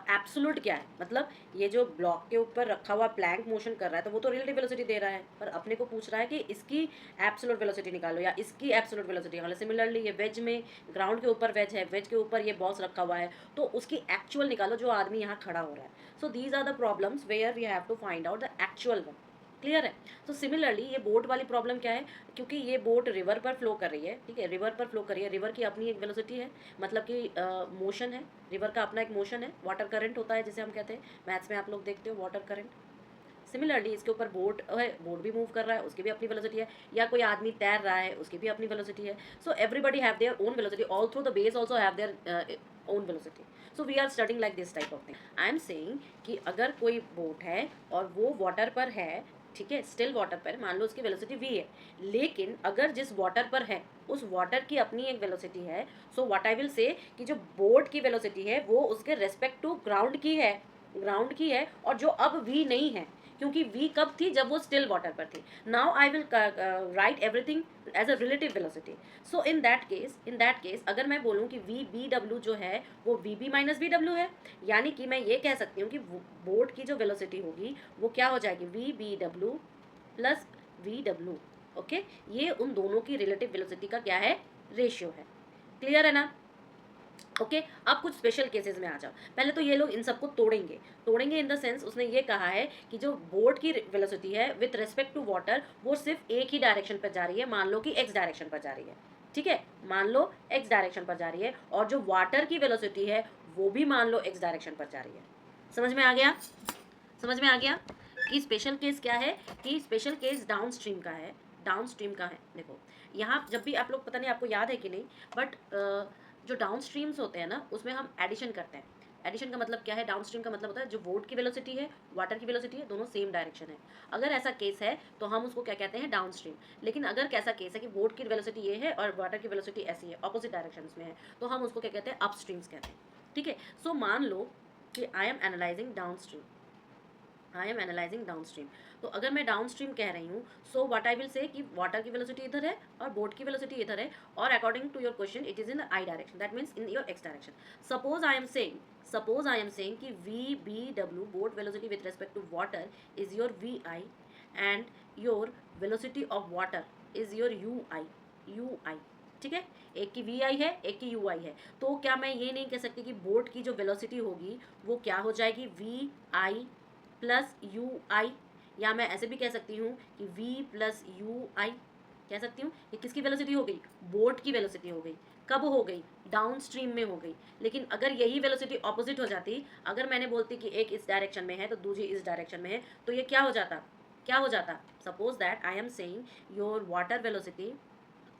Absolute क्या है, मतलब ये जो ब्लॉक के ऊपर रखा हुआ प्लैंक मोशन कर रहा है तो वो तो रिलेटिव वेलोसिटी दे रहा है, पर अपने को पूछ रहा है कि इसकी एब्सोल्यूट वेलोसिटी निकालो या इसकी एब्सोल्यूट वेलोसिटी निकालो। सिमिलरली ये वेज में, ग्राउंड के ऊपर वेज है, वेज के ऊपर ये बॉक्स रखा हुआ है, तो उसकी एक्चुअल निकालो जो आदमी यहाँ खड़ा हो रहा है। So these are the problems where we have to find out the actual one. Clear है? तो सिमिलरली ये बोट वाली प्रॉब्लम क्या है, क्योंकि ये बोट रिवर पर फ्लो कर रही है, ठीक है, रिवर पर फ्लो कर रही है, रिवर की अपनी एक वेलोसिटी है, मतलब कि मोशन है, रिवर का अपना एक मोशन है, वाटर करंट होता है जिसे हम कहते हैं, मैथ्स में आप लोग देखते हो वाटर करंट। सिमिलरली इसके ऊपर बोट है, बोट भी मूव कर रहा है, उसकी भी अपनी वेलोसिटी है, या कोई आदमी तैर रहा है, उसकी भी अपनी वेलोसिटी है। So everybody have their own velocity, all through the base also have their own velocity. So we are studying like this type of thing. I am saying कि अगर कोई बोट है और वो वाटर पर है, ठीक है, स्टिल वाटर पर, मान लो उसकी वेलोसिटी v है, लेकिन अगर जिस वाटर पर है उस वाटर की अपनी एक वेलोसिटी है, so what I will say कि जो बोट की वेलोसिटी है वो उसके रेस्पेक्ट टू ग्राउंड की है, ग्राउंड की है, और जो अब v नहीं है, क्योंकि v कब थी, जब वो स्टिल वाटर पर थी। Now I will write everything as a relative velocity. So in that case अगर मैं बोलूँ कि v बी डब्ल्यू जो है वो V B minus B W है, यानी कि मैं ये कह सकती हूँ कि बोट की जो वेलोसिटी होगी वो क्या हो जाएगी, V B W plus V W. Okay, ये उन दोनों की रिलेटिव वेलोसिटी का क्या है, रेशियो है। क्लियर है ना? ओके अब कुछ स्पेशल केसेस में आ जाओ। पहले तो ये लोग इन सबको तोड़ेंगे, तोड़ेंगे इन द सेंस उसने ये कहा है कि जो बोट की वेलोसिटी है विथ रिस्पेक्ट टू वाटर वो सिर्फ एक ही डायरेक्शन पर जा रही है, मान लो कि एक्स डायरेक्शन पर जा रही है, ठीक है, मान लो एक्स डायरेक्शन पर जा रही है, और जो वाटर की वेलोसिटी है वो भी मान लो एक्स डायरेक्शन पर जा रही है। समझ में आ गया? समझ में आ गया कि स्पेशल केस क्या है, कि स्पेशल केस डाउन स्ट्रीम का है, डाउन स्ट्रीम का है। देखो यहाँ जब भी आप लोग, पता नहीं आपको याद है कि नहीं, बट जो डाउन स्ट्रीम्स होते हैं ना उसमें हम एडिशन करते हैं। एडिशन का मतलब क्या है, डाउन स्ट्रीम का मतलब होता है जो बोट की वेलोसिटी है, वाटर की वेलोसिटी है, दोनों सेम डायरेक्शन है। अगर ऐसा केस है तो हम उसको क्या कहते हैं, डाउन स्ट्रीम। लेकिन अगर कैसा केस है कि बोट की वेलोसिटी ये है और वाटर की वेलोसिटी ऐसी है, ऑपोजिट डायरेक्शन में है, तो हम उसको क्या कहते हैं, अप स्ट्रीम्स कहते हैं। ठीक है, सो मान लो कि I am analysing down stream, I am analysing down stream. तो अगर मैं डाउन स्ट्रीम कह रही हूँ, सो व्हाट आई विल से कि वाटर की वेलोसिटी इधर है और बोट की वेलोसिटी इधर है, और according to your question it is in I direction, that means in your X direction. Suppose I am saying कि V B W boat velocity with respect to water is your V I, and your velocity of water is your U I. ठीक है, एक की we आई है, एक की you आई है, तो क्या मैं ये नहीं कह सकती कि बोट की जो वेलोसिटी होगी वो क्या हो जाएगी, वी आई प्लस यू आई, या मैं ऐसे भी कह सकती हूँ कि v प्लस यू आई कह सकती हूँ। ये किसकी वेलोसिटी हो गई, बोट की वेलोसिटी हो गई। कब हो गई, डाउन स्ट्रीम में हो गई। लेकिन अगर यही वेलोसिटी ऑपोजिट हो जाती, अगर मैंने बोलती कि एक इस डायरेक्शन में है तो दूसरी इस डायरेक्शन में है, तो ये क्या हो जाता, क्या हो जाता, suppose that I am saying your water velocity,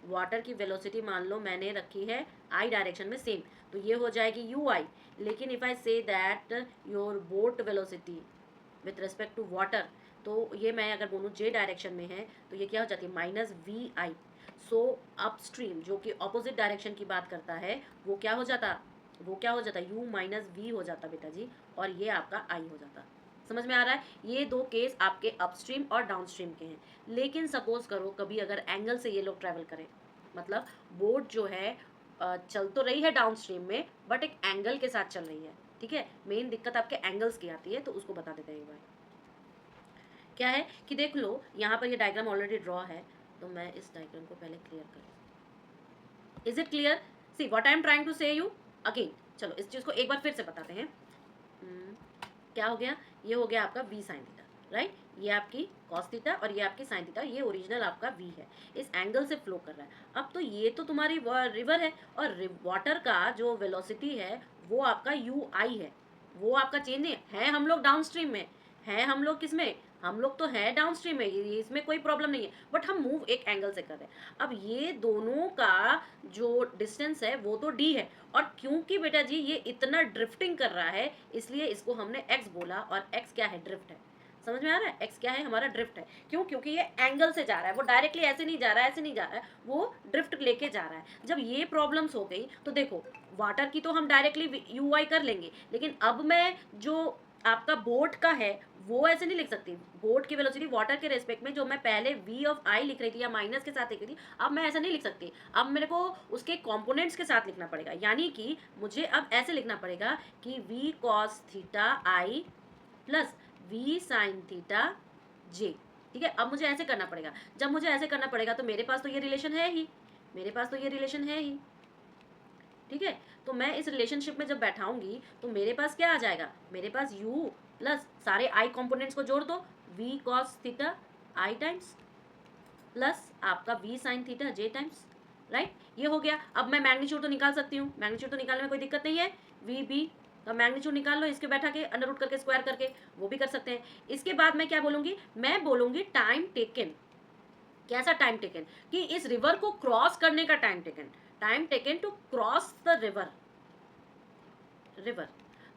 water की वेलोसिटी मान लो मैंने रखी है आई डायरेक्शन में सेम, तो ये हो जाएगी यू आई। लेकिन if I say that your boat velocity with respect to water, तो ये मैं अगर बोलूँ जे डायरेक्शन में है तो ये क्या हो जाती है, minus V I. So upstream जो कि ऑपोजिट डायरेक्शन की बात करता है वो क्या हो जाता, वो क्या हो जाता, यू माइनस वी हो जाता बेटा जी, और ये आपका आई हो जाता। समझ में आ रहा है? ये दो केस आपके अपस्ट्रीम और डाउनस्ट्रीम के हैं। लेकिन सपोज करो कभी अगर एंगल से ये लोग ट्रैवल करें, मतलब बोट जो है चल तो रही है डाउनस्ट्रीम में बट एक एंगल के साथ चल रही है, ठीक है, मेन दिक्कत आपके एंगल्स की आती है, तो उसको बता देते हैं एक बार। क्या है कि देख लो यहाँ पर ये डायग्राम ऑलरेडी ड्रॉ है, तो मैं इस डायग्राम को पहले क्लियर कर, is it clear? See what I am trying to say you again. चलो इस चीज़ को एक बार फिर से बताते हैं। क्या हो गया, ये हो गया आपका वी साइन थीटा, राइट, ये आपकी कॉस थीटा और ये आपकी साइन थीटा, ये ओरिजिनल आपका वी है, इस एंगल से फ्लो कर रहा है। अब तो ये तो तुम्हारी रिवर है, और वाटर का जो वेलोसिटी है वो आपका यू आई है, वो आपका चेंज नहीं है, हम लोग डाउन स्ट्रीम में है, हम लोग किस में, हम लोग तो है डाउन स्ट्रीम में, इसमें कोई प्रॉब्लम नहीं है, बट हम मूव एक एंगल से कर रहे हैं। अब ये दोनों का जो डिस्टेंस है वो तो डी है, और क्योंकि बेटा जी ये इतना ड्रिफ्टिंग कर रहा है इसलिए इसको हमने एक्स बोला, और एक्स क्या है, ड्रिफ्ट है। समझ में आ रहा है, एक्स क्या है, हमारा ड्रिफ्ट है। क्यों, क्योंकि ये एंगल से जा रहा है, वो डायरेक्टली ऐसे नहीं जा रहा है, ऐसे नहीं जा रहा है, वो ड्रिफ्ट लेके जा रहा है। जब ये प्रॉब्लम्स हो गई तो देखो वाटर की तो हम डायरेक्टली यू आई कर लेंगे, लेकिन अब मैं जो आपका बोट का है वो ऐसे नहीं लिख सकती। बोट की वेलोसिटी वाटर के रेस्पेक्ट में जो मैं पहले v ऑफ i लिख रही थी या माइनस के साथ लिख रही थी, अब मैं ऐसा नहीं लिख सकती। अब मेरे को उसके कंपोनेंट्स के साथ लिखना पड़ेगा, यानी कि मुझे अब ऐसे लिखना पड़ेगा कि v cos theta i plus v sin theta j। ठीक है, अब मुझे ऐसे करना पड़ेगा। जब मुझे ऐसे करना पड़ेगा तो मेरे पास तो ये रिलेशन है ही, मेरे पास तो ये रिलेशन है ही। ठीक है, तो मैं इस रिलेशनशिप में जब बैठाऊंगी तो मेरे पास क्या आ जाएगा, मेरे पास u प्लस सारे i कंपोनेंट्स को जोड़ दो, v cos theta i times plus आपका v sin theta j times. Right, ये हो गया। अब मैं मैग्नीट्यूड तो निकाल सकती हूँ, मैग्नीट्यूड तो निकालने में कोई दिक्कत नहीं है। वी बी तो मैग्नीट्यूड निकाल लो, इसके बैठा के अंडर रूट करके स्क्वायर करके, वो भी कर सकते हैं। इसके बाद मैं क्या बोलूंगी, मैं बोलूंगी टाइम टेकन। कैसा टाइम टेकन, कि इस रिवर को क्रॉस करने का time taken, time taken to cross the river. River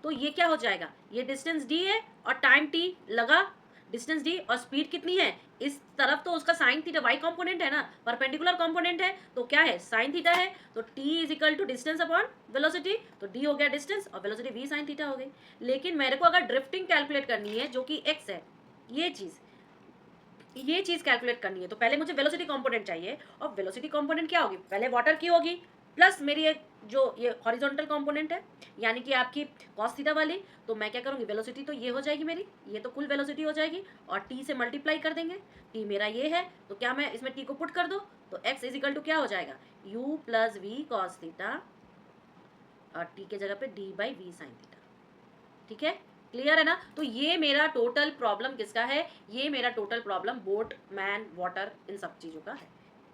तो ये क्या हो जाएगा, ये डिस्टेंस d है और टाइम t लगा, डिस्टेंस d और स्पीड कितनी है, इस तरफ तो उसका साइन थीटा y कंपोनेंट है ना, परपेंडिकुलर कंपोनेंट है, तो क्या है साइन थीटा है, तो t is equal to distance upon velocity, तो d हो गया डिस्टेंस और वेलोसिटी v साइन थीटा हो गई। लेकिन मेरे को अगर ड्रिफ्टिंग कैलकुलेट करनी है जो कि x है, ये चीज कैलकुलेट करनी है, तो पहले मुझे वेलोसिटी कंपोनेंट चाहिए, और वेलोसिटी कंपोनेंट क्या होगी, पहले वाटर की होगी प्लस मेरी एक जो ये हॉरिजॉन्टल कंपोनेंट है यानी कि आपकी कॉस थीटा वाली। तो मैं क्या करूंगी, वेलोसिटी तो ये हो जाएगी मेरी, ये तो कुल वेलोसिटी हो जाएगी, और टी से मल्टीप्लाई कर देंगे। टी मेरा ये है, तो क्या मैं इसमें टी को पुट कर दो, तो एक्स इजिकल टू क्या हो जाएगा, U plus V cos theta, और टी के जगह पे D by V sine theta. ठीक है, क्लियर है ना। तो ये मेरा टोटल प्रॉब्लम किसका है, ये मेरा total problem boat man water in सब चीजों का है।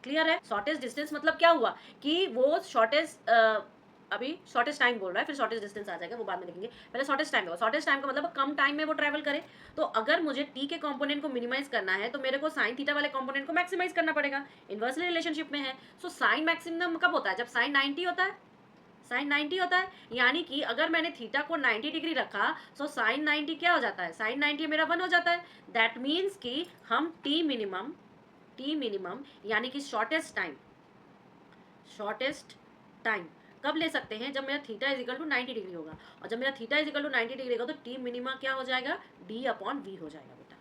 क्लियर है। शॉर्टेस्ट डिस्टेंस मतलब क्या हुआ कि वो शॉर्टेस्ट अभी शॉर्टेस्ट टाइम बोल रहा है, फिर शॉर्टेस्ट डिस्टेंस आ जाएगा, वो बाद में लिखेंगे, पहले शॉर्टेस्ट टाइम। शॉर्टेस्ट टाइम का मतलब कम टाइम में वो ट्रैवल करे। तो अगर मुझे टी के कंपोनेंट को मिनिमाइज करना है तो मेरे को साइन थीटा वाले कंपोनेंट को मैक्सिमाइज करना पड़ेगा, इन्वर्सली रिलेशनशिप में है। सो साइन मैक्सिमम कब होता है, जब साइन 90 होता है, साइन 90 होता है, यानी कि अगर मैंने थीटा को 90 डिग्री रखा, सो साइन 90 क्या हो जाता है, साइन 90 मेरा 1 हो जाता है। दैट मीन्स कि हम टी मिनिमम यानी कि शॉर्टेस्ट टाइम कब ले सकते हैं, जब मेरा theta is equal to 90 degree होगा, और जब मेरा theta is equal to 90 degree होगा तो टी मिनिमा क्या हो जाएगा, डी अपॉन वी हो जाएगा बेटा।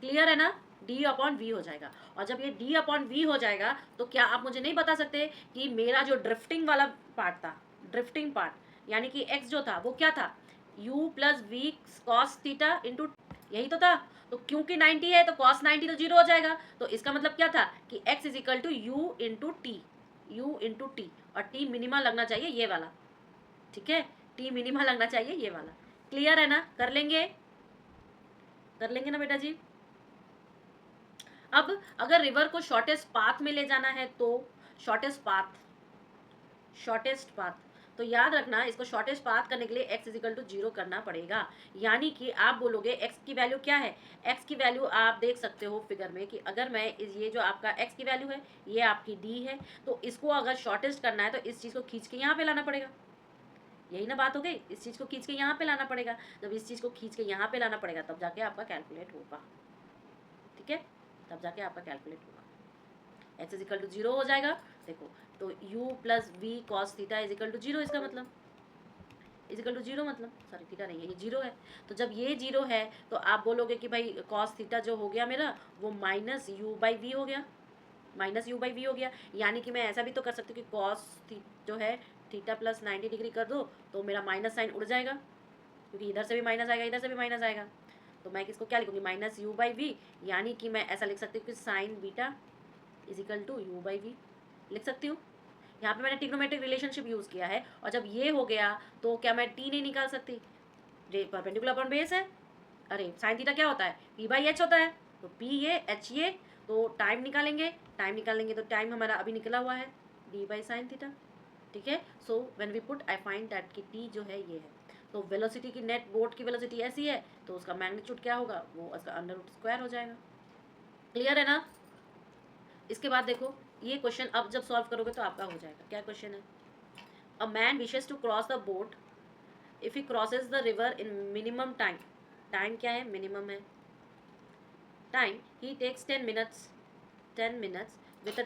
क्लियर है ना, डी अपॉन वी हो जाएगा। और जब ये डी अपॉन वी हो जाएगा तो क्या आप मुझे नहीं बता सकते कि मेरा जो ड्रिफ्टिंग वाला पार्ट था, ड्रिफ्टिंग पार्ट यानी कि एक्स जो था वो क्या था, u plus V cos theta into, यही तो था। तो क्योंकि 90 है तो cos 90 तो जीरो हो जाएगा, तो इसका मतलब क्या था कि x is equal to U into T, u into T, और t मिनिमा लगना चाहिए ये वाला। ठीक है, t मिनिमा लगना चाहिए ये वाला। क्लियर है ना, कर लेंगे ना बेटा जी। अब अगर रिवर को शॉर्टेस्ट पाथ में ले जाना है तो शॉर्टेस्ट पाथ तो याद रखना, इसको शॉर्टेस्ट पाथ करने के लिए x इजिकल टू 0 करना पड़ेगा। यानी कि आप बोलोगे x की वैल्यू क्या है, x की वैल्यू आप देख सकते हो फिगर में कि अगर मैं ये जो आपका x की वैल्यू है ये आपकी d है, तो इसको अगर शॉर्टेस्ट करना है तो इस चीज़ को खींच के यहाँ पे लाना पड़ेगा। यही ना बात हो गई, इस चीज़ को खींच के यहाँ पे लाना पड़ेगा। जब इस चीज़ को खींच के यहाँ पे लाना पड़ेगा तब जाके आपका कैलकुलेट होगा। ठीक है, तब जाके आपका कैलकुलेट होगा। x इजिकल टू 0 हो जाएगा, देखो तो u plus V cos theta is equal to 0, इसका मतलब इजिकल टू 0 मतलब सॉरी थीटा नहीं है, ये 0 है। तो जब ये 0 है तो आप बोलोगे कि भाई कॉस थीटा जो हो गया मेरा वो माइनस यू बाई वी हो गया, माइनस यू बाई वी हो गया। यानी कि मैं ऐसा भी तो कर सकती हूँ कि कॉस जो है थीटा प्लस 90 डिग्री कर दो तो मेरा माइनस साइन उड़ जाएगा, क्योंकि इधर से भी माइनस आएगा इधर से भी माइनस आएगा। तो मैं किसको क्या लिखूँगी, माइनस यू बाई वी, यानी कि मैं ऐसा लिख सकती हूँ कि sine beta is equal to U by V लिख सकती हूँ। यहाँ पे मैंने ट्रिग्नोमेट्रिक रिलेशनशिप यूज़ किया है, और जब ये हो गया तो क्या मैं टी नहीं निकाल सकती, परपेंडिकुलर अपॉन बेस है। अरे साइन थीटा क्या होता है, पी बाई एच होता है, तो पी ये एच ये, तो टाइम निकालेंगे तो टाइम हमारा अभी निकला हुआ है डी बाई साइन थीटा। ठीक है, so when we put I find that कि टी जो है ये है, तो वेलोसिटी की नेट बोट की वेलोसिटी ऐसी है तो उसका मैग्नीट्यूड क्या होगा, वो उसका अंडर रूट स्क्वायर हो जाएगा। क्लियर है ना। इसके बाद देखो ये क्वेश्चन अब जब सॉल्व करोगे तो आपका हो जाएगा। क्या क्वेश्चन है, a man wishes to cross the boat if he crosses the river in minimum time, time क्या है मिनिमम है, time he takes 10 minutes with a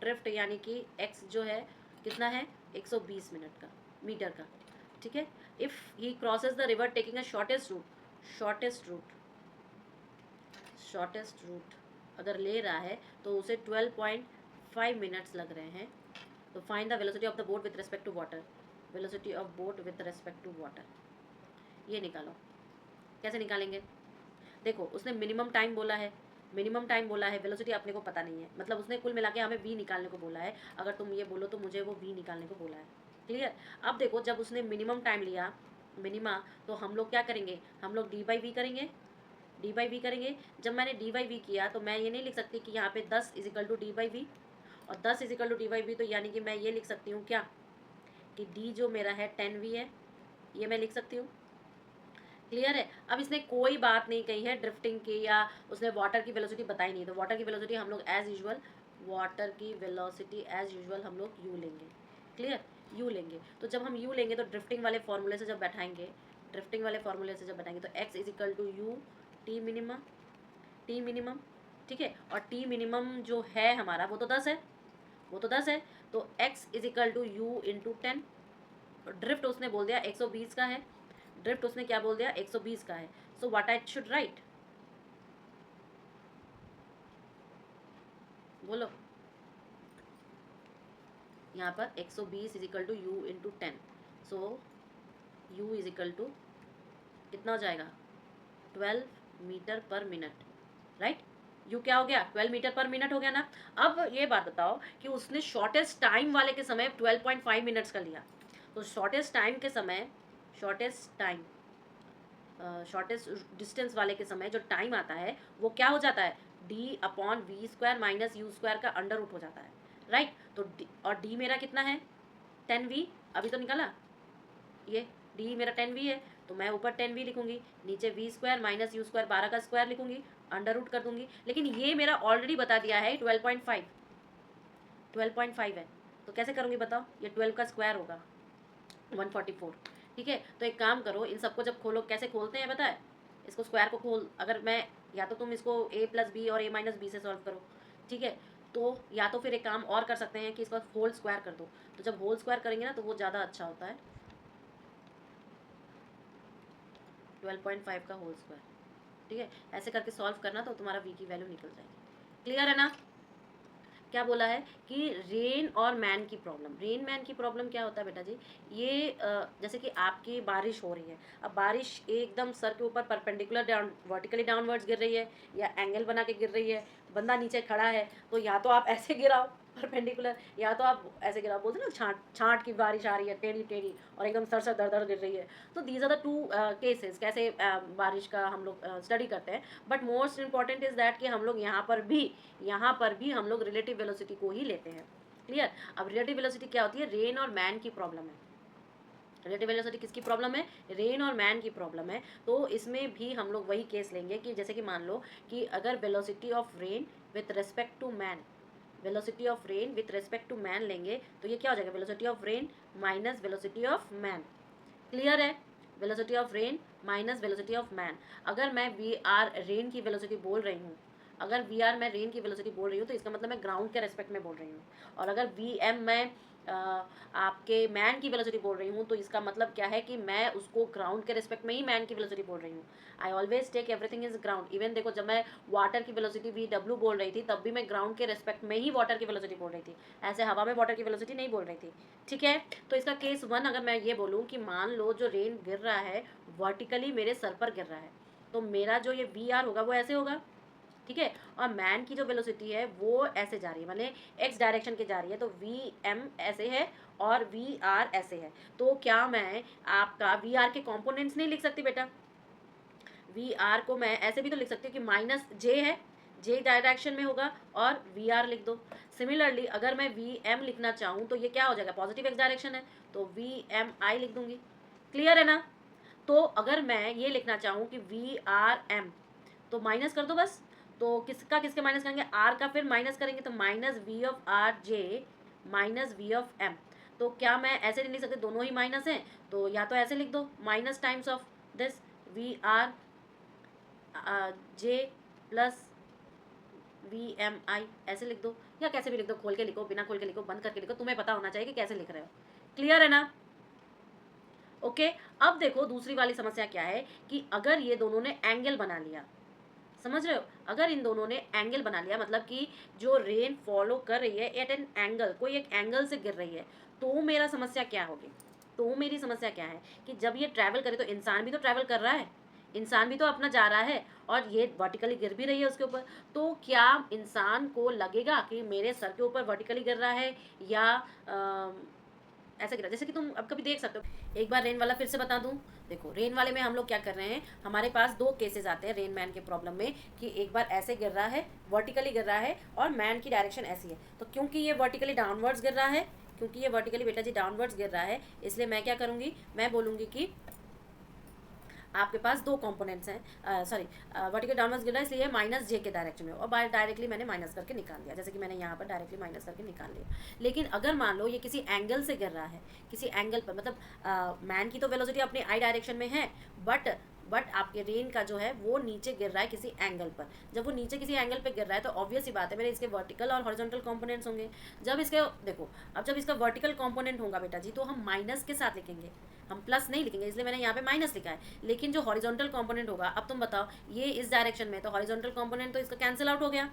drift यानी कि x जो है कितना है 120 मिनट का मीटर का। ठीक है, if he crosses the river taking a shortest route अगर ले रहा है तो उसे 12.5 मिनट्स लग रहे हैं। तो find the velocity of the boat with respect to water, velocity of boat with respect to water, ये निकालो। कैसे निकालेंगे? देखो उसने मिनिमम टाइम बोला है, वेलोसिटी अपने को पता नहीं है, मतलब उसने कुल मिला के हमें वी निकालने को बोला है। अगर तुम ये बोलो तो मुझे वो वी निकालने को बोला है। क्लियर? अब देखो जब उसने मिनिमम टाइम लिया, मिनिमा, तो हम लोग क्या करेंगे, हम लोग डी बाई वी करेंगे, जब मैंने डी बाई वी किया तो मैं ये नहीं लिख सकती कि यहाँ पे 10 is equal to D by V, और 10 is equal to D by V, तो यानी कि मैं ये लिख सकती हूँ क्या, कि डी जो मेरा है 10v है, ये मैं लिख सकती हूँ। क्लियर है? अब इसने कोई बात नहीं कही है ड्रिफ्टिंग की, या उसने वाटर की वेलोसिटी बताई नहीं, तो वाटर की वेलोसिटी हम लोग एज यूजुअल हम लोग यू लेंगे। क्लियर? यू लेंगे। तो जब हम यू लेंगे तो ड्रिफ्टिंग वाले फॉर्मूले से जब बैठाएंगे, तो X is equal to U T minimum, ठीक है, और टी मिनिमम जो है हमारा वो तो 10 है, तो x is equal to U into 10। Drift उसने बोल दिया 120 का है, ड्रिफ्ट उसने क्या बोल दिया 120 का है। So what I should write, बोलो। यहाँ पर 120 is equal to U into 10, so U is equal to कितना हो जाएगा, 12 मीटर पर मिनट, राइट? यू क्या हो गया, 12 मीटर पर मिनट हो गया ना। अब ये बात बताओ कि उसने शॉर्टेस्ट टाइम वाले के समय 12.5 मिनट्स का लिया, तो शॉर्टेस्ट डिस्टेंस वाले के समय जो टाइम आता है वो क्या हो जाता है, D upon V square minus U square का अंडर रूट हो जाता है, राइट? तो और डी मेरा कितना है 10v, अभी तो निकाला, ये डी मेरा 10v है, तो मैं ऊपर 10v लिखूंगी, नीचे V square minus U square 12 का स्क्वायर लिखूंगी, अंडर रूट कर दूंगी। लेकिन ये मेरा ऑलरेडी बता दिया है 12.5 है, तो कैसे करूँगी बताओ, ये 12 का स्क्वायर होगा 144। ठीक है, तो एक काम करो, इन सबको जब खोलो, कैसे खोलते हैं पता है, इसको स्क्वायर को खोल, अगर मैं, या तो तुम इसको a प्लस बी और a माइनस बी से सॉल्व करो, ठीक है, तो या तो फिर एक काम और कर सकते हैं कि इसका होल स्क्वायर कर दो, तो जब होल स्क्वायर करेंगे ना तो वो ज़्यादा अच्छा होता है, 12.5 का होल स्क्वायर, ठीक है, ऐसे करके सॉल्व करना तो तुम्हारा v की वैल्यू निकल जाएगी। क्लियर है ना? क्या बोला है कि रेन और मैन की प्रॉब्लम क्या होता है बेटा जी, ये जैसे कि आपकी बारिश हो रही है, अब बारिश एकदम सर के ऊपर परपेंडिकुलर डाउन वर्टिकली डाउनवर्ड्स गिर रही है या एंगल बना के गिर रही है, बंदा नीचे खड़ा है, तो या तो आप ऐसे गिराओ परपेंडिकुलर, या तो आप ऐसे गिराओ, बोलते ना छाट छाट की बारिश आ रही है, टेढ़ी टेढ़ी और एकदम सर से दर दर गिर रही है। तो these are the two cases, कैसे बारिश का हम लोग स्टडी करते हैं। But most important is that कि हम लोग यहाँ पर भी हम लोग रिलेटिव वेलोसिटी को ही लेते हैं। क्लियर? अब रिलेटिव वेलोसिटी क्या होती है, रेन और मैन की प्रॉब्लम है, रिलेटिव वेलोसिटी किसकी प्रॉब्लम है, रेन और मैन की प्रॉब्लम है। तो इसमें भी हम लोग वही केस लेंगे कि जैसे कि मान लो कि अगर velocity of rain with respect to man, लेंगे तो ये क्या हो जाएगा, velocity of rain minus velocity of man. Clear है? Velocity of rain minus velocity of man. अगर मैं वी आर रेन की वेलोसिटी बोल रही हूँ, मैं रेन की वेलोसिटी बोल रही हूँ तो इसका मतलब मैं ग्राउंड के रेस्पेक्ट में बोल रही हूँ, और अगर वी एम मैं आपके मैन की वेलोसिटी बोल रही हूँ तो इसका मतलब क्या है कि मैं उसको ग्राउंड के रिस्पेक्ट में ही मैन की वेलोसिटी बोल रही हूँ। I always take everything is ground. Even देखो जब मैं वाटर की वेलोसिटी वी डब्ल्यू बोल रही थी तब भी मैं ग्राउंड के रिस्पेक्ट में ही वाटर की वेलोसिटी बोल रही थी, ऐसे हवा में वाटर की वेलोसिटी नहीं बोल रही थी। ठीक है, तो इसका केस 1 अगर मैं ये बोलूँ कि मान लो जो रेन गिर रहा है वर्टिकली मेरे सर पर गिर रहा है, तो मेरा जो ये वी आर होगा वो ऐसे होगा, ठीक है, और मैन की जो वेलोसिटी है वो ऐसे जा रही है, माने एक्स डायरेक्शन के जा रही है, तो वी एम ऐसे है और वी आर ऐसे है। तो क्या मैं आपका वी आर के कॉम्पोनेंट्स नहीं लिख सकती बेटा, वी आर को मैं ऐसे भी तो लिख सकती हूँ कि माइनस जे है, जे डायरेक्शन में होगा, और वी आर लिख दो। सिमिलरली अगर मैं वी एम लिखना चाहूँ तो ये क्या हो जाएगा, पॉजिटिव एक्स डायरेक्शन है तो वी एम आई लिख दूंगी। क्लियर है ना? तो अगर मैं ये लिखना चाहूँ कि वी आर एम, तो माइनस कर दो बस, तो किसका किसके माइनस करेंगे, आर का फिर माइनस करेंगे, तो minus V of R J minus V of M. तो क्या मैं ऐसे नहीं लिख सकते, दोनों ही माइनस हैं, तो या तो ऐसे लिख दो minus times of this V R J plus V M I, ऐसे लिख दो, या कैसे भी लिख दो, खोल के लिखो, बिना खोल के लिखो, बंद करके लिखो, तुम्हें पता होना चाहिए कि कैसे लिख रहे हो। क्लियर है ना? ओके। अब देखो दूसरी वाली समस्या क्या है कि अगर ये दोनों ने एंगल बना लिया, समझ रहे हो, अगर इन दोनों ने एंगल बना लिया, मतलब कि जो रेन फॉलो कर रही है एट एन एंगल, कोई एक एंगल से गिर रही है, तो मेरा समस्या क्या होगी, तो मेरी समस्या क्या है कि जब ये ट्रैवल करे तो इंसान भी तो ट्रैवल कर रहा है, इंसान भी तो अपना जा रहा है और ये वर्टिकली गिर भी रही है उसके ऊपर, तो क्या इंसान को लगेगा कि मेरे सर के ऊपर वर्टिकली गिर रहा है या ऐसा गिरा, जैसे कि तुम अब कभी देख सकते हो। एक बार रेन वाला फिर से बता दूं, देखो रेन वाले में हम लोग क्या कर रहे हैं, हमारे पास दो केसेस आते हैं रेन मैन के प्रॉब्लम में कि एक बार ऐसे गिर रहा है, वर्टिकली गिर रहा है और मैन की डायरेक्शन ऐसी है, तो क्योंकि ये वर्टिकली डाउनवर्ड्स गिर रहा है, क्योंकि ये वर्टिकली बेटा जी डाउनवर्ड्स गिर रहा है, इसलिए मैं क्या करूँगी, मैं बोलूँगी कि आपके पास दो कंपोनेंट्स हैं, सॉरी वर्टिकल डाउनवर्ड्स गिर रहा है इसलिए माइनस जे के डायरेक्शन में, और बाय डायरेक्टली मैंने माइनस करके निकाल दिया, जैसे कि मैंने यहाँ पर डायरेक्टली माइनस करके निकाल लिया। लेकिन अगर मान लो ये किसी एंगल से गिर रहा है, किसी एंगल पर, मतलब मैन की तो वेलोसिटी अपनी आई डायरेक्शन में है, बट आपके रेन का जो है वो नीचे गिर रहा है किसी एंगल पर। जब वो नीचे किसी एंगल पे गिर रहा है तो ऑब्वियस सी बात है मेरे इसके वर्टिकल और हॉरिजॉन्टल कंपोनेंट्स होंगे। जब इसके देखो, अब जब इसका वर्टिकल कंपोनेंट होगा बेटा जी तो हम माइनस के साथ लिखेंगे, हम प्लस नहीं लिखेंगे, इसलिए मैंने यहाँ पे माइनस लिखा है। लेकिन जो हॉरिजॉन्टल कंपोनेंट होगा, अब तुम बताओ ये इस डायरेक्शन में, तो हॉरिजॉन्टल कंपोनेंट तो इसका कैंसिल आउट हो गया,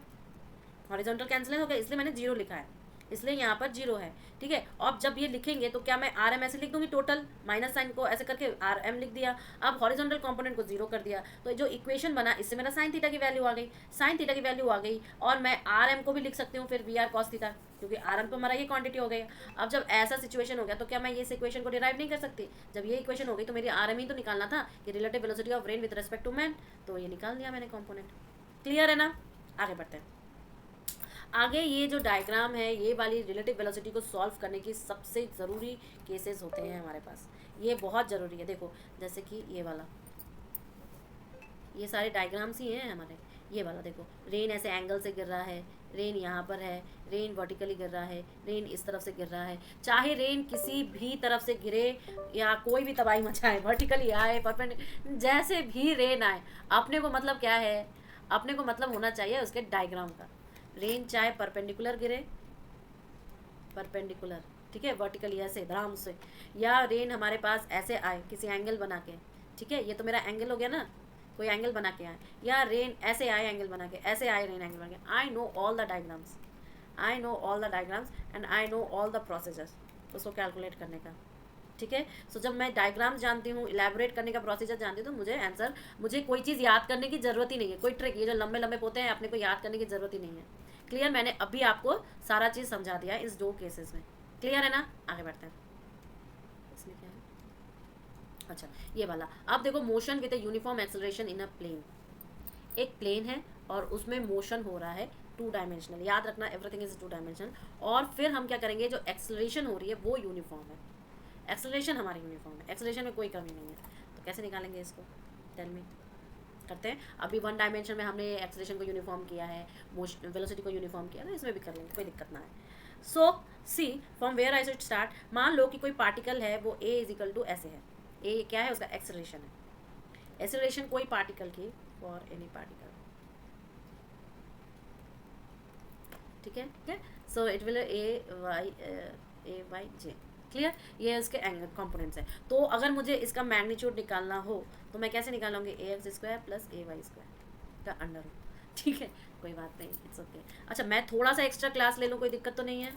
हॉरिजॉन्टल कैंसिल हो गया, इसलिए मैंने जीरो लिखा है, इसलिए यहाँ पर जीरो है। ठीक है, अब जब ये लिखेंगे तो क्या मैं आर एम ऐसे लिख दूंगी, टोटल माइनस साइन को ऐसे करके आर एम लिख दिया, अब हॉरिजॉन्टल कंपोनेंट को जीरो कर दिया, तो जो इक्वेशन बना इससे मेरा साइन थीटा की वैल्यू आ गई, साइन थीटा की वैल्यू आ गई, और मैं आर एम को भी लिख सकती हूँ फिर वी आर कॉस थीटा, क्योंकि आर एम तो हमारा ये क्वांटिटी हो गई। अब जब ऐसा सिचुएशन हो गया तो क्या मैं इस इक्वेशन को डिराइव नहीं कर सकती, जब ये इक्वेशन हो गई तो मेरी आर एम ही तो निकालना था कि relative velocity of rain with respect to man, तो ये निकाल दिया मैंने कंपोनेंट। क्लियर है ना, आगे बढ़ते हैं। आगे ये जो डायग्राम है ये वाली रिलेटिव वेलोसिटी को सॉल्व करने की सबसे ज़रूरी केसेस होते हैं हमारे पास, ये बहुत ज़रूरी है। देखो जैसे कि ये वाला, ये सारे डायग्राम्स ही हैं हमारे, ये वाला देखो रेन ऐसे एंगल से गिर रहा है, रेन यहाँ पर है, रेन वर्टिकली गिर रहा है, रेन इस तरफ से गिर रहा है, चाहे रेन किसी भी तरफ से गिरे या कोई भी तबाही मचाए, वर्टिकली आए परपेंडिकुलर, जैसे भी रेन आए, अपने को मतलब क्या है, अपने को मतलब होना चाहिए उसके डायग्राम का। रेन चाहे परपेंडिकुलर गिरे, परपेंडिकुलर, ठीक है, वर्टिकली ऐसे धड़ाम से, या रेन हमारे पास ऐसे आए किसी एंगल बना के, ठीक है, ये तो मेरा एंगल हो गया ना, कोई एंगल बना के आए, या रेन ऐसे आए एंगल बना के, ऐसे आए रेन एंगल बना के, I know all the diagrams, I know all the diagrams and I know all the procedures उसको कैलकुलेट करने का। ठीक है, सो जब मैं डायग्राम जानती हूँ, इलेबोरेट करने का प्रोसीजर जानती हूँ, तो मुझे आंसर, मुझे कोई चीज़ याद करने की ज़रूरत ही नहीं है, कोई ट्रिक, ये जो लंबे लंबे पोते हैं अपने को याद करने की ज़रूरत ही नहीं है। क्लियर, मैंने अभी आपको सारा चीज़ समझा दिया है इस दो केसेस में। क्लियर है ना, आगे बढ़ते हैं। इसमें क्या है, अच्छा ये वाला, अब देखो motion with a uniform acceleration in a plane, एक प्लेन है और उसमें मोशन हो रहा है टू डायमेंशनल, याद रखना एवरीथिंग इज टू डायमेंशनल, और फिर हम क्या करेंगे, जो एक्सेलरेशन हो रही है वो यूनिफॉर्म है, एक्सेलरेशन हमारी यूनिफॉर्म है, एक्सेलरेशन में कोई कमी नहीं है, तो कैसे निकालेंगे इसको, टेल मी, करते हैं। अभी वन डायमेंशन में हमने एक्सेलरेशन को यूनिफॉर्म किया है, मोशन वेलोसिटी को यूनिफॉर्म किया, तो इसमें भी कर लेंगे, कोई दिक्कत ना है। So see from where I should start, मान लो कि कोई पार्टिकल है वो ए इज इक्वल टू ऐसे है, ए क्या है उसका एक्सेलरेशन है, एक्सेलरेशन कोई पार्टिकल की, फॉर एनी पार्टिकल, ठीक है, so it will A Y J, clear, ये उसके एंगल कंपोनेंट्स है। तो अगर मुझे इसका मैग्नीट्यूड निकालना हो तो मैं कैसे निकालूंगी, ए x square plus A Y square का अंडर रूट, ठीक है, कोई बात नहीं, इट्स ओके। अच्छा मैं थोड़ा सा एक्स्ट्रा क्लास ले लूँ, कोई दिक्कत तो नहीं है।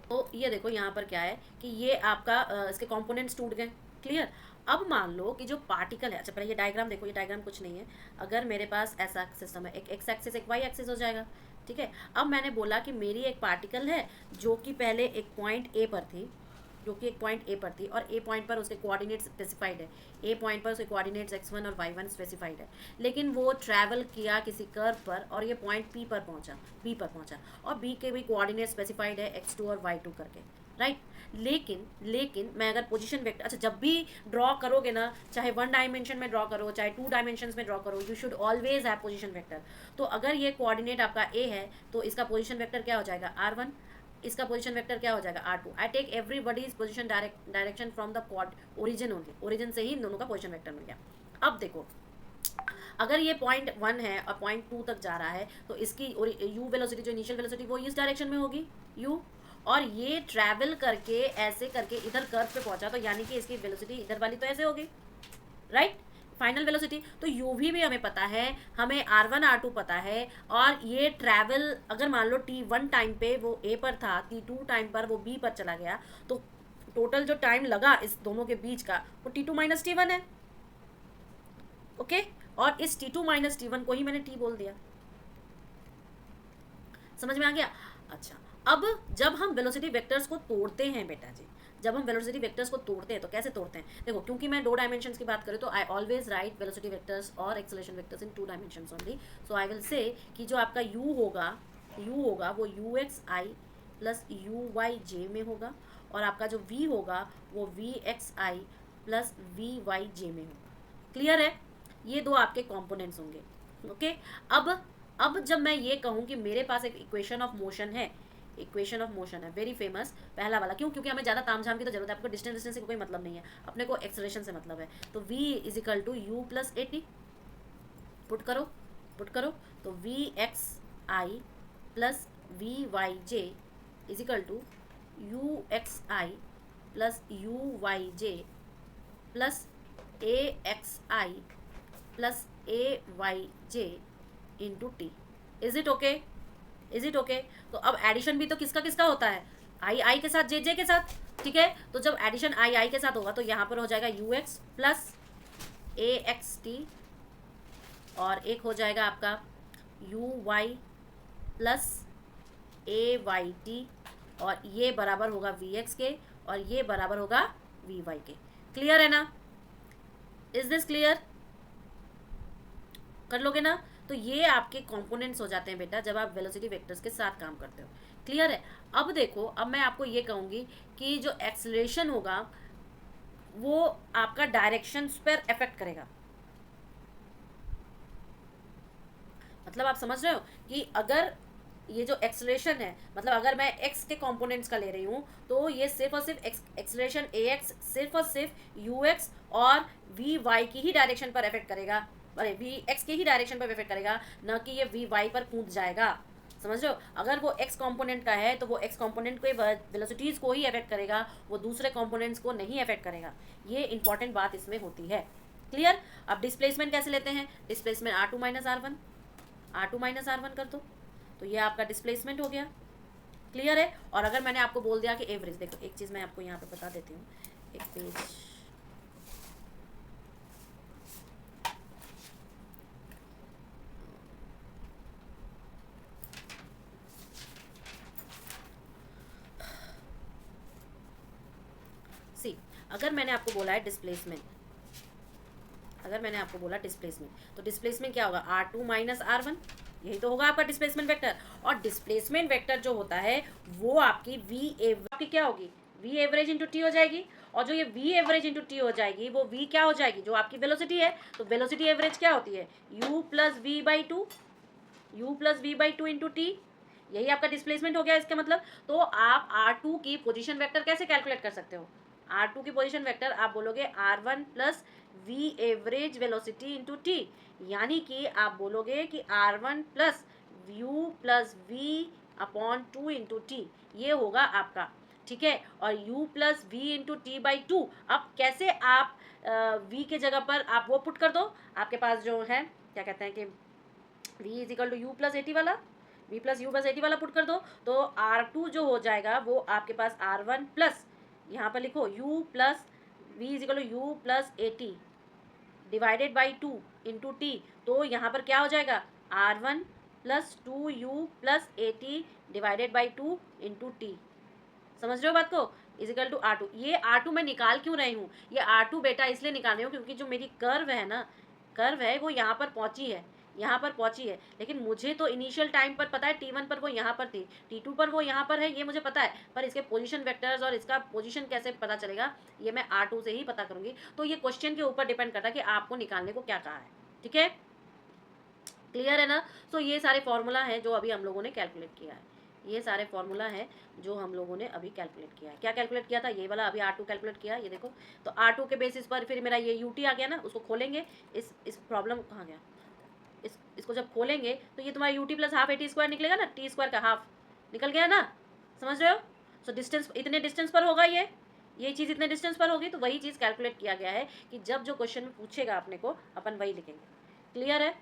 तो ये देखो यहाँ पर क्या है कि ये आपका इसके कंपोनेंट्स टूट गए, क्लियर। अब मान लो कि जो पार्टिकल है, अच्छा पहले ये डायग्राम देखो, ये डायग्राम कुछ नहीं है, अगर मेरे पास ऐसा सिस्टम है, एक एक्स एक्सिस एक वाई एक्सिस हो जाएगा, ठीक है। अब मैंने बोला कि मेरी एक पार्टिकल है जो कि पहले एक पॉइंट ए पर थी, जो कि एक पॉइंट ए पर थी, और ए पॉइंट पर उसके कोऑर्डिनेट्स स्पेसिफाइड है, ए पॉइंट पर उसके कोऑर्डिनेट्स x1 और y1 स्पेसिफाइड है, लेकिन वो ट्रैवल किया किसी कर्व पर और ये पॉइंट P पर पहुंचा, B पर पहुंचा, और B के भी कोऑर्डिनेट स्पेसिफाइड है x2 और y2 करके, राइट। लेकिन मैं अगर पोजीशन वेक्टर, अच्छा जब भी ड्रॉ करोगे ना, चाहे वन डायमेंशन में ड्रॉ करो चाहे टू डायमेंशन में ड्रॉ करो, you should always have position vector. तो अगर ये कोऑर्डिनेट आपका ए है तो इसका पोजीशन वेक्टर क्या हो जाएगा, r1, इसका पोजीशन वेक्टर क्या हो जाएगा, r2। I take everybody's position direction from the origin only, origin से ही इन दोनों का पोजीशन वेक्टर मिल गया। अब देखो अगर ये पॉइंट 1 है और पॉइंट 2 तक जा रहा है तो इसकी यू वेलोसिटी, जो इनिशियल वेलोसिटी वो इस डायरेक्शन में होगी u, और ये ट्रैवल करके ऐसे करके इधर कर्व पे पहुंचा, तो यानी कि इसकी वेलोसिटी इधर वाली तो ऐसे होगी, राइट, फाइनल वेलोसिटी। तो यूवी भी हमें पता है, हमें R1 R2 पता है, और ये ट्रैवल अगर मान लो T1 टाइम पे वो A पर था, T2 टाइम पर वो B पर चला गया, तो टोटल जो टाइम लगा इस दोनों के बीच का वो T2 माइनस T1 है, ओके। और इस T2 माइनस T1 को ही मैंने T बोल दिया, समझ में आ गया। अच्छा, अब जब हम वेलोसिटी वेक्टर्स को तोड़ते हैं बेटा जी, जब हम वेलोसिटी वेक्टर्स को तोड़ते हैं तो कैसे तोड़ते हैं, देखो, क्योंकि मैं 2 डायमेंशंस की बात करूँ तो I always write velocity vectors और acceleration vectors in 2 dimensions only. So I will say कि जो आपका u होगा वो UXI प्लस UYJ में होगा, और आपका जो v होगा वो VXI प्लस VYJ में होगा। क्लियर है, ये दो आपके कंपोनेंट्स होंगे, ओके। अब जब मैं ये कहूँ कि मेरे पास एक इक्वेशन ऑफ मोशन है, इक्वेशन ऑफ मोशन है वेरी फेमस, पहला वाला, क्यों, क्योंकि हमें ज़्यादा तामझाम की तो जरूरत है, आपको डिस्टेंस से कोई मतलब नहीं है, अपने को एक्सेलरेशन से मतलब है। तो v is equal to U plus A T, put करो, तो V X I plus V Y J is equal to U X I plus U Y J plus A X I plus A Y J into T. Is it okay, is it okay. तो अब addition भी तो किसका किसका होता है, आई आई के साथ जे जे के साथ, ठीक है। तो जब एडिशन आई आई के साथ होगा तो यहाँ पर हो जाएगा U X plus A X T, और एक हो जाएगा आपका U Y plus A Y T, और ये बराबर होगा वी एक्स के, और ये बराबर होगा वी वाई के। क्लियर है ना, इज दिस क्लियर, कर लोगे ना। तो ये आपके कंपोनेंट्स हो जाते हैं बेटा जब आप वेलोसिटी वेक्टर्स के साथ काम करते हो। क्लियर है। अब देखो, अब मैं आपको ये कहूँगी कि जो एक्सेलरेशन होगा वो आपका डायरेक्शन पर इफेक्ट करेगा। मतलब आप समझ रहे हो कि अगर ये जो एक्सेलरेशन है, मतलब अगर मैं एक्स के कंपोनेंट्स का ले रही हूँ तो ये सिर्फ और सिर्फ एक्सेलरेशन ए एक्स सिर्फ और सिर्फ यू एक्स और वी वाई की ही डायरेक्शन पर इफेक्ट करेगा, अरे वी एक्स के ही डायरेक्शन पर इफेक्ट करेगा, न कि ये वी वाई पर कूद जाएगा। समझ रहे हो, अगर वो एक्स कंपोनेंट का है तो वो एक्स कंपोनेंट को वेलोसिटीज़ को ही अफेक्ट करेगा, वो दूसरे कंपोनेंट्स को नहीं अफेक्ट करेगा। ये इंपॉर्टेंट बात इसमें होती है। क्लियर। अब डिस्प्लेसमेंट कैसे लेते हैं, displacement R2 minus R1, R2 minus R1 कर दो, तो ये आपका डिस्प्लेसमेंट हो गया। क्लियर है। और अगर मैंने आपको बोल दिया कि एवरेज, देखो एक चीज़ मैं आपको यहाँ पे बता देती हूँ, एक पेज, सी, अगर मैंने आपको बोला है डिस्प्लेसमेंट, अगर मैंने आपको बोला डिस्प्लेसमेंट, तो डिस्प्लेसमेंट क्या होगा, R2 माइनस R1, यही तो होगा आपका डिस्प्लेसमेंट वेक्टर। और डिस्प्लेसमेंट वेक्टर जो होता है वो आपकी वी आपकी क्या होगी, वी एवरेज इंटू टी हो जाएगी। और जो ये वी एवरेज इंटू टी हो जाएगी वो वी क्या हो जाएगी, जो आपकी वेलोसिटी है। तो वेलोसिटी एवरेज क्या होती है, U plus V by two, U plus V by two into T, यही आपका डिस्प्लेसमेंट हो गया इसका मतलब। तो आप R2 की पोजीशन वेक्टर कैसे कैलकुलेट कर सकते हो, R2 की पोजीशन वेक्टर आप बोलोगे R1 plus V average velocity into T, यानी कि आप बोलोगे कि R1 plus U plus V upon two into T, ये होगा आपका, ठीक है। और u plus V into T by two, अब कैसे आप v के जगह पर आप वो पुट कर दो, आपके पास जो है क्या कहते हैं कि v is equal to U plus A T वाला, v plus U plus A T वाला पुट कर दो, तो R2 जो हो जाएगा वो आपके पास R1 प्लस, यहाँ पर लिखो u plus v is equal to U plus A T divided by two into T, तो यहाँ पर क्या हो जाएगा R1 plus two U plus A T divided by two into T. समझ रहे हो बात को, इजिकल टू R2। ये R2 मैं निकाल क्यों रही हूँ, ये R2 बेटा इसलिए निकाल रही हूँ क्योंकि जो मेरी कर्व है ना, कर्व है वो यहाँ पर पहुँची है, यहाँ पर पहुँची है, लेकिन मुझे तो इनिशियल टाइम पर पता है T1 पर वो यहाँ पर थी, T2 पर वो यहाँ पर है, ये मुझे पता है, पर इसके पोजीशन वेक्टर्स और इसका पोजीशन कैसे पता चलेगा ये मैं R2 से ही पता करूँगी। तो ये क्वेश्चन के ऊपर डिपेंड करता है कि आपको निकालने को क्या कहा है, ठीक है। क्लियर है ना। सो ये सारे फॉर्मूला हैं जो अभी हम लोगों ने कैलकुलेट किया है, ये सारे फॉर्मूला है जो हम लोगों ने अभी कैलकुलेट किया है। क्या कैलकुलेट किया था, ये वाला अभी R2 कैलकुलेट किया, ये देखो। तो R2 के बेसिस पर फिर मेरा ये UT आ गया ना, उसको खोलेंगे, इस प्रॉब्लम कहाँ गया, इसको जब खोलेंगे तो ये तुम्हारा UT plus half AT square निकलेगा ना, टी स्क्वायर का हाफ निकल गया ना, समझ रहे हो। सो डिस्टेंस इतने डिस्टेंस पर होगा, ये चीज़ इतने डिस्टेंस पर होगी, तो वही चीज़ कैलकुलेट किया गया है कि जब जो क्वेश्चन में पूछेगा अपने को अपन वही लिखेंगे। क्लियर है,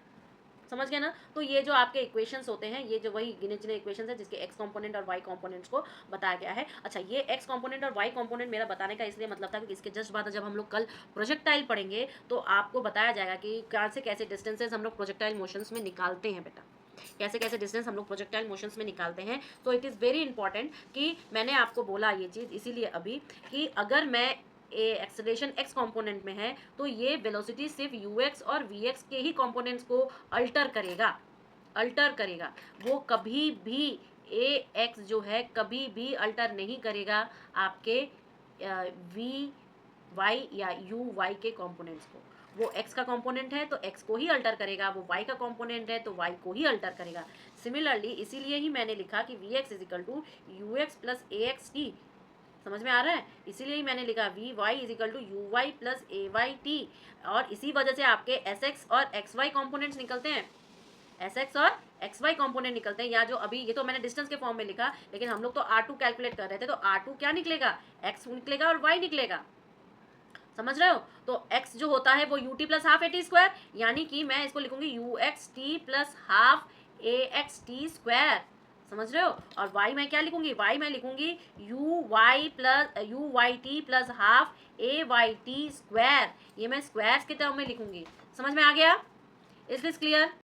समझ गए ना। तो ये जो आपके इक्वेशंस होते हैं, ये जो वही गिने चुने इक्वेशंस है जिसके एक्स कंपोनेंट और वाई कंपोनेंट्स को बताया गया है। अच्छा, ये एक्स कंपोनेंट और वाई कंपोनेंट मेरा बताने का इसलिए मतलब था कि इसके जस्ट बाद जब हम लोग कल प्रोजेक्टाइल पढ़ेंगे तो आपको बताया जाएगा कि कहाँ से कैसे डिस्टेंसेज हम लोग प्रोजेक्टाइल मोशंस में निकालते हैं बेटा, कैसे कैसे डिस्टेंस हम लोग प्रोजेक्टाइल मोशंस में निकालते हैं। तो इट इज़ वेरी इंपॉर्टेंट कि मैंने आपको बोला ये चीज़ इसीलिए अभी कि अगर मैं एक्सेलरेशन एक्स कंपोनेंट में है तो ये वेलोसिटी सिर्फ यू एक्स और वी एक्स के ही कंपोनेंट्स को अल्टर करेगा, वो कभी भी ए एक्स जो है कभी भी अल्टर नहीं करेगा आपके वी वाई या यू वाई के कंपोनेंट्स को। वो x का कंपोनेंट है तो x को ही अल्टर करेगा, वो y का कंपोनेंट है तो y को ही अल्टर करेगा। सिमिलरली इसीलिए ही मैंने लिखा कि V X is equal to U X plus A X T, समझ में आ रहा है। इसीलिए ही मैंने लिखा V Y is equal to U Y plus A Y T, और इसी वजह से आपके एस एक्स और एक्स वाई कॉम्पोनेंट्स निकलते हैं, एस एक्स और एक्स वाई कॉम्पोनेंट निकलते हैं। या जो अभी ये तो मैंने डिस्टेंस के फॉर्म में लिखा, लेकिन हम लोग तो R2 कैलकुलेट कर रहे थे, तो R2 क्या निकलेगा, x निकलेगा और y निकलेगा, समझ रहे हो। तो x जो होता है वो U T plus half A T square, यानी कि मैं इसको लिखूंगी you x T plus half A X T square, समझ रहे हो। और y मैं क्या लिखूंगी, y मैं लिखूंगी U Y T plus half A Y T square, ये मैं स्क्वायर्स के टर्म में लिखूंगी, समझ में आ गया, इज दिस क्लियर।